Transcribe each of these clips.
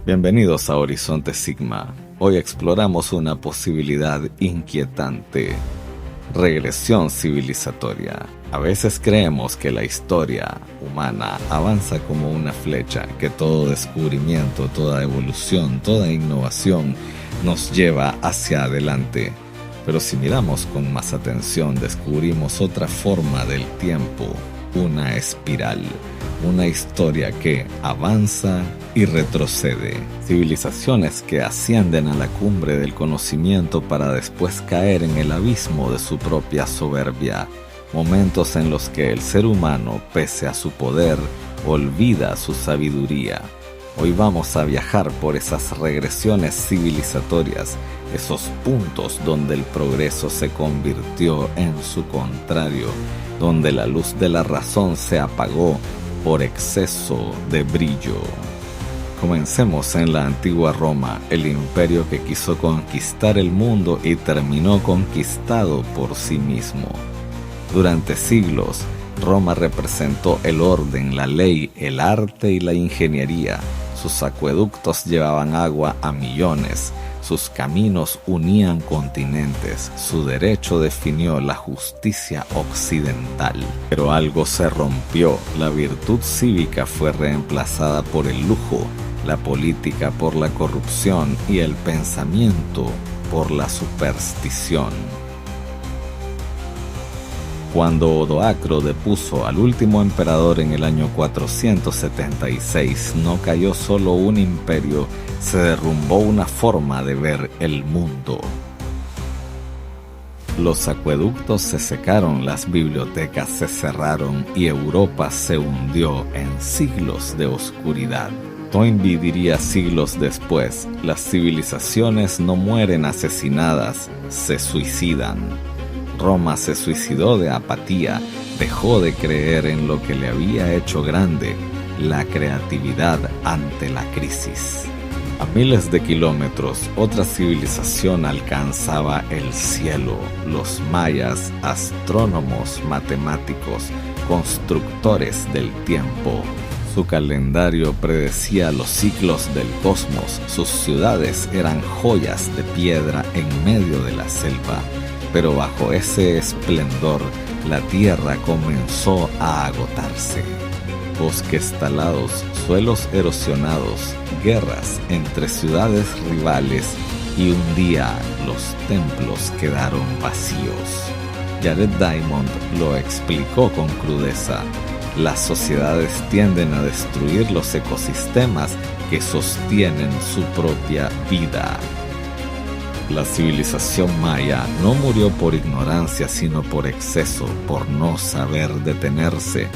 Bienvenidos a Horizonte Sigma. Hoy exploramos una posibilidad inquietante: regresión civilizatoria. A veces creemos que la historia humana avanza como una flecha, que todo descubrimiento, toda evolución, toda innovación nos lleva hacia adelante. Pero si miramos con más atención, descubrimos otra forma del tiempo, una espiral, una historia que avanza y retrocede. Civilizaciones que ascienden a la cumbre del conocimiento para después caer en el abismo de su propia soberbia. Momentos en los que el ser humano, pese a su poder, olvida su sabiduría. Hoy vamos a viajar por esas regresiones civilizatorias, esos puntos donde el progreso se convirtió en su contrario, donde la luz de la razón se apagó por exceso de brillo. Comencemos en la antigua Roma, el imperio que quiso conquistar el mundo y terminó conquistado por sí mismo. Durante siglos, Roma representó el orden, la ley, el arte y la ingeniería. Sus acueductos llevaban agua a millones, sus caminos unían continentes, su derecho definió la justicia occidental. Pero algo se rompió, la virtud cívica fue reemplazada por el lujo, la política por la corrupción y el pensamiento por la superstición. Cuando Odoacro depuso al último emperador en el año 476, no cayó solo un imperio, se derrumbó una forma de ver el mundo. Los acueductos se secaron, las bibliotecas se cerraron y Europa se hundió en siglos de oscuridad. Toynbee diría siglos después: las civilizaciones no mueren asesinadas, se suicidan. Roma se suicidó de apatía, dejó de creer en lo que le había hecho grande, la creatividad ante la crisis. A miles de kilómetros, otra civilización alcanzaba el cielo: los mayas, astrónomos, matemáticos, constructores del tiempo. Su calendario predecía los ciclos del cosmos, sus ciudades eran joyas de piedra en medio de la selva. Pero bajo ese esplendor, la tierra comenzó a agotarse. Bosques talados, suelos erosionados, guerras entre ciudades rivales y un día los templos quedaron vacíos. Jared Diamond lo explicó con crudeza: las sociedades tienden a destruir los ecosistemas que sostienen su propia vida. La civilización maya no murió por ignorancia, sino por exceso, por no saber detenerse,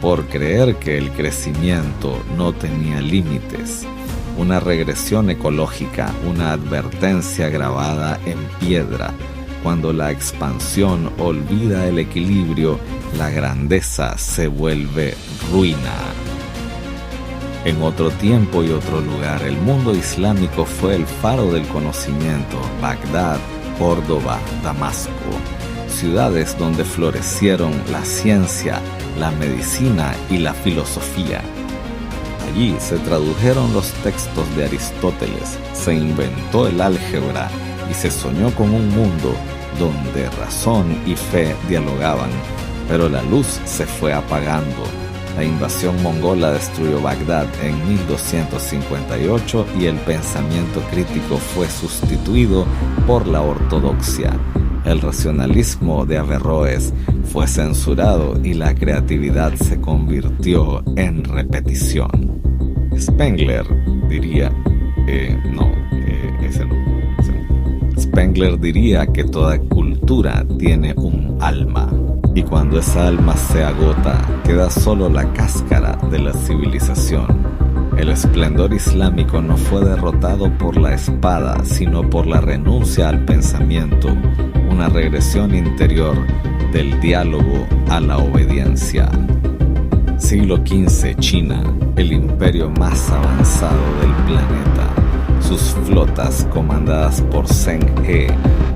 por creer que el crecimiento no tenía límites. Una regresión ecológica, una advertencia grabada en piedra. Cuando la expansión olvida el equilibrio, la grandeza se vuelve ruina. En otro tiempo y otro lugar, el mundo islámico fue el faro del conocimiento: Bagdad, Córdoba, Damasco, ciudades donde florecieron la ciencia, la medicina y la filosofía. Allí se tradujeron los textos de Aristóteles, se inventó el álgebra y se soñó con un mundo donde razón y fe dialogaban, pero la luz se fue apagando. La invasión mongola destruyó Bagdad en 1258 y el pensamiento crítico fue sustituido por la ortodoxia. El racionalismo de Averroes fue censurado y la creatividad se convirtió en repetición. Spengler diría... Spengler diría que toda cultura tiene un alma. Y cuando esa alma se agota, queda solo la cáscara de la civilización. El esplendor islámico no fue derrotado por la espada, sino por la renuncia al pensamiento, una regresión interior del diálogo a la obediencia. Siglo XV, China, el imperio más avanzado del planeta. Sus flotas, comandadas por Zheng He,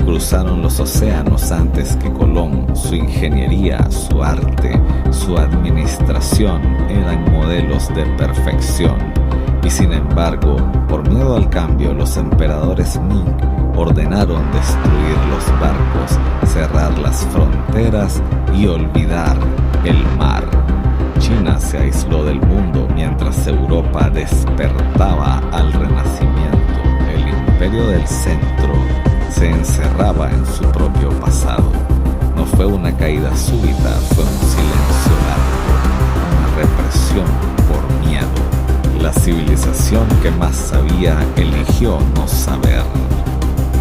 cruzaron los océanos antes que Colón. Su ingeniería, su arte, su administración eran modelos de perfección. Y sin embargo, por miedo al cambio, los emperadores Ming ordenaron destruir los barcos, cerrar las fronteras y olvidar el mar. China se aisló del mundo mientras Europa despertaba al renacimiento. El imperio del centro se encerraba en su propio pasado. No fue una caída súbita, fue un silencio largo, una represión por miedo. La civilización que más sabía eligió no saber.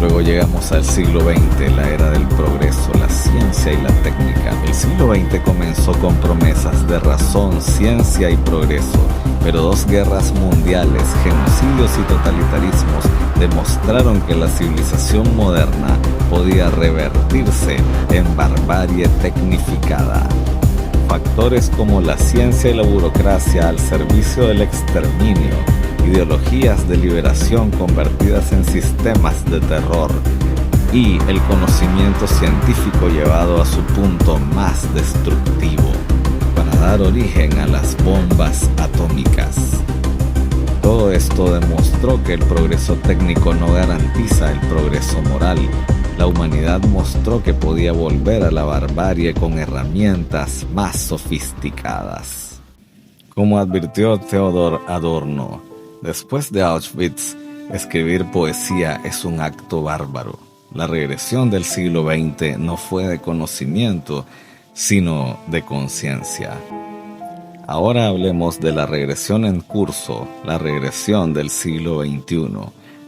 Luego llegamos al siglo XX, la era del progreso, la ciencia y la técnica. El siglo XX comenzó con promesas de razón, ciencia y progreso, pero 2 guerras mundiales, genocidios y totalitarismos demostraron que la civilización moderna podía revertirse en barbarie tecnificada. Factores como la ciencia y la burocracia al servicio del exterminio, ideologías de liberación convertidas en sistemas de terror y el conocimiento científico llevado a su punto más destructivo para dar origen a las bombas atómicas. Todo esto demostró que el progreso técnico no garantiza el progreso moral. La humanidad mostró que podía volver a la barbarie con herramientas más sofisticadas. Como advirtió Theodor Adorno, después de Auschwitz, escribir poesía es un acto bárbaro. La regresión del siglo XX no fue de conocimiento, sino de conciencia. Ahora hablemos de la regresión en curso, la regresión del siglo XXI.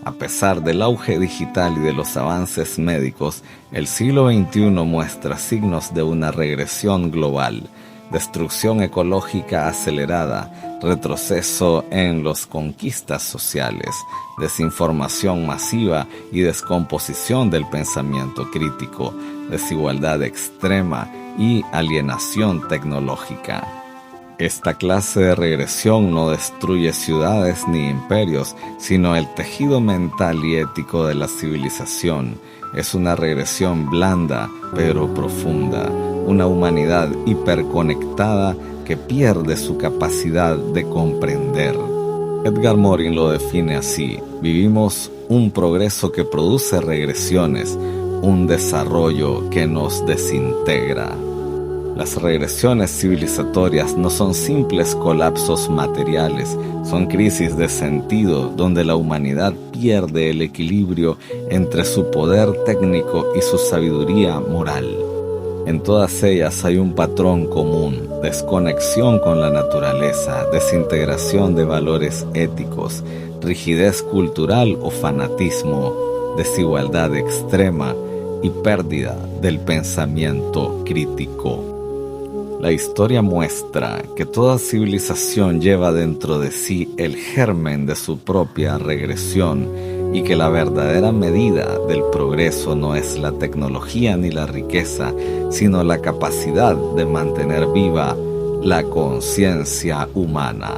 A pesar del auge digital y de los avances médicos, el siglo XXI muestra signos de una regresión global. Destrucción ecológica acelerada, retroceso en las conquistas sociales, desinformación masiva y descomposición del pensamiento crítico, desigualdad extrema y alienación tecnológica. Esta clase de regresión no destruye ciudades ni imperios, sino el tejido mental y ético de la civilización. Es una regresión blanda, pero profunda. Una humanidad hiperconectada que pierde su capacidad de comprender. Edgar Morin lo define así: vivimos un progreso que produce regresiones, un desarrollo que nos desintegra. Las regresiones civilizatorias no son simples colapsos materiales, son crisis de sentido donde la humanidad pierde el equilibrio entre su poder técnico y su sabiduría moral. En todas ellas hay un patrón común: desconexión con la naturaleza, desintegración de valores éticos, rigidez cultural o fanatismo, desigualdad extrema y pérdida del pensamiento crítico. La historia muestra que toda civilización lleva dentro de sí el germen de su propia regresión y que la verdadera medida del progreso no es la tecnología ni la riqueza, sino la capacidad de mantener viva la conciencia humana.